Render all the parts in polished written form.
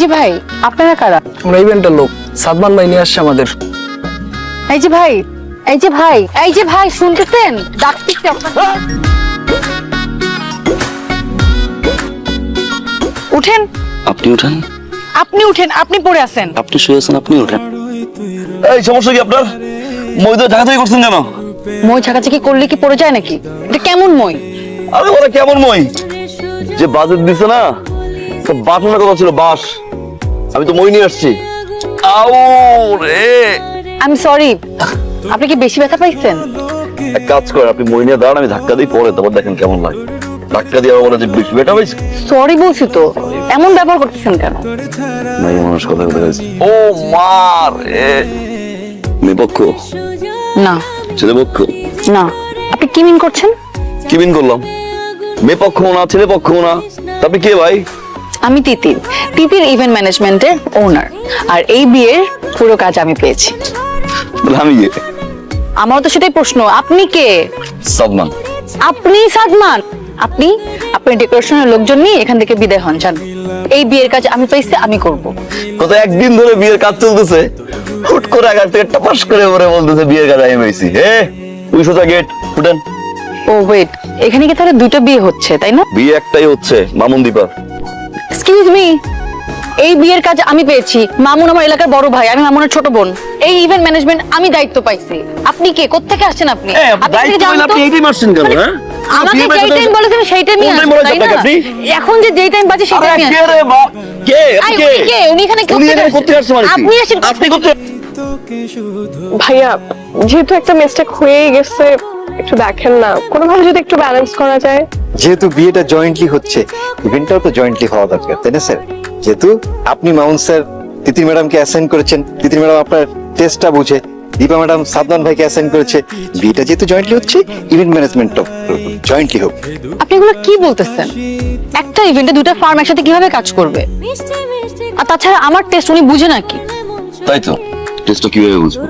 যে ভাই, আপনারা কারা? আমরা ইভেন্টের লোক, সাদমান ভাই নিয়ে আসছে আমাদের। এই যে ভাই, এই যে ভাই, এই যে ভাই, শুনতেছেন? ডাকতেছি আপনাকে। উঠেন। আপনি উঠেন। আপনি উঠেন, আপনি পড়ে আছেন। আপনি শুয়ে আছেন, আপনি উঠেন। এই সমস্যা কি আপনার? মই তো ঢাকা থেকে করছেন কেন? মই ছাকাছাকি করলে কি পড়ে যায় নাকি? এটা কেমন মই? আরে ওরা কেমন মই? যে বাজেট দিছে না, সব বাটনের কথা ছিল, বাস। আমি তো মই নিয়ে আসছি। আউ রে, আমি সরি, আপনি কি বেশি ব্যথা পাইছেন? এক কাজ করেন, আপনি মই নিয়ে দাঁড়ান, আমি ধাক্কা দিই, পরে তারপর দেখেন কেমন লাগে। ধাক্কা দিয়ে আবার বলে যে বেশি ব্যথা পাইছে। সরি বলছি তো, এমন ব্যবহার করতেছেন কেন? নাই মানুষ কথা বলে গেছে। ও মা রে, মেয়ে পক্ষ, না ছেলে পক্ষ। না, আপনি কি মিন করছেন? কি মিন করলাম? মেয়ে পক্ষ না, ছেলে পক্ষ না, তা আপনি কে ভাই? আমি তিতির, তিতির ইভেন্ট ম্যানেজমেন্টের ওনার। আর এই বিয়ের পুরো কাজ আমি পেয়েছি। তাহলে আমি কে? আমারও তো সেটাই প্রশ্ন, আপনি কে? সাদমান। আপনি সাদমান? আপনি আপনার ডেকোরেশনের লোকজন নিয়ে এখান থেকে বিদায় হন, যান। এই বিয়ের কাজ আমি পেয়েছি, আমি করব। গত একদিন ধরে বিয়ের কাজ চলতেছে, হুট করে আগার থেকে টাপাস করে পরে বলতেছে বিয়ের কাজ আমি পেয়েছি। হে, ওই সোজা গেট ফুটেন। ও ওয়েট, এখানে কি তাহলে দুটো বিয়ে হচ্ছে, তাই না? বিয়ে একটাই হচ্ছে, মামুন দীপা। এক্সকিউজ মি, এই বিয়ের কাজ আমি পেয়েছি। মামুন আমার এলাকার বড় ভাই, আমি মামুনের ছোট বোন। এই ইভেন্ট ম্যানেজমেন্ট আমি দায়িত্ব পাইছি। আপনি কে, কোত্থেকে আসছেন আপনি? আপনি থেকে জানেন তো? আপনি এইটাই মারছেন কেন? হ্যাঁ, আমাকে যেই টাইম বলেছেন সেই টাইমই কোন time আসবেন, বলেছেন তাই না? আপনাকে আপনি? এখন যে যেই টাইম বাজে সেই আরে টাইমই কে আসবেন। রে মা? কে? আই, কে? উনি কে? উনি এখানে উনি এখানে করতে আসছে মানে কি? আপনি আসেন। আপনি করতে ভাইয়া, যেহেতু একটা মিস্টেক হয়েই গেছে, একটু দেখেন না, কোনোভাবে যদি একটু ব্যালেন্স করা যায়। যেহেতু বিয়েটা জয়েন্টলি হচ্ছে, ইভেন্টটাও তো জয়েন্টলি হওয়া দরকার, তাই না স্যার? যেহেতু আপনি মাউন্ট স্যার তিতির ম্যাডামকে অ্যাসাইন করেছেন, তিতির ম্যাডাম আপনার টেস্টটা বুঝে, দীপা ম্যাডাম সাদমান ভাইকে অ্যাসাইন করেছে, বিয়েটা যেহেতু জয়েন্টলি হচ্ছে, ইভেন্ট ম্যানেজমেন্টটাও জয়েন্টলি হোক। আপনি এগুলো কি বলতেছেন? একটা ইভেন্টে দুটো ফার্ম একসাথে কিভাবে কাজ করবে? আর তাছাড়া আমার টেস্ট উনি বুঝে নাকি? তাই তো, টেস্টটা কিভাবে বুঝবো?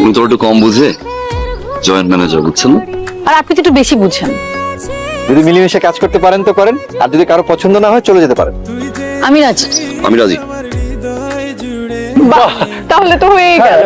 উনি তো একটু কম বুঝে, জয়েন্ট ম্যানেজার, বুঝছেন না? আর আপনি তো একটু বেশি বুঝেন। যদি মিলেমিশে কাজ করতে পারেন তো করেন, আর যদি কারো পছন্দ না হয় চলে যেতে পারেন। আমি রাজি। আমি রাজি। বাহ, তাহলে তো হয়েই গেল।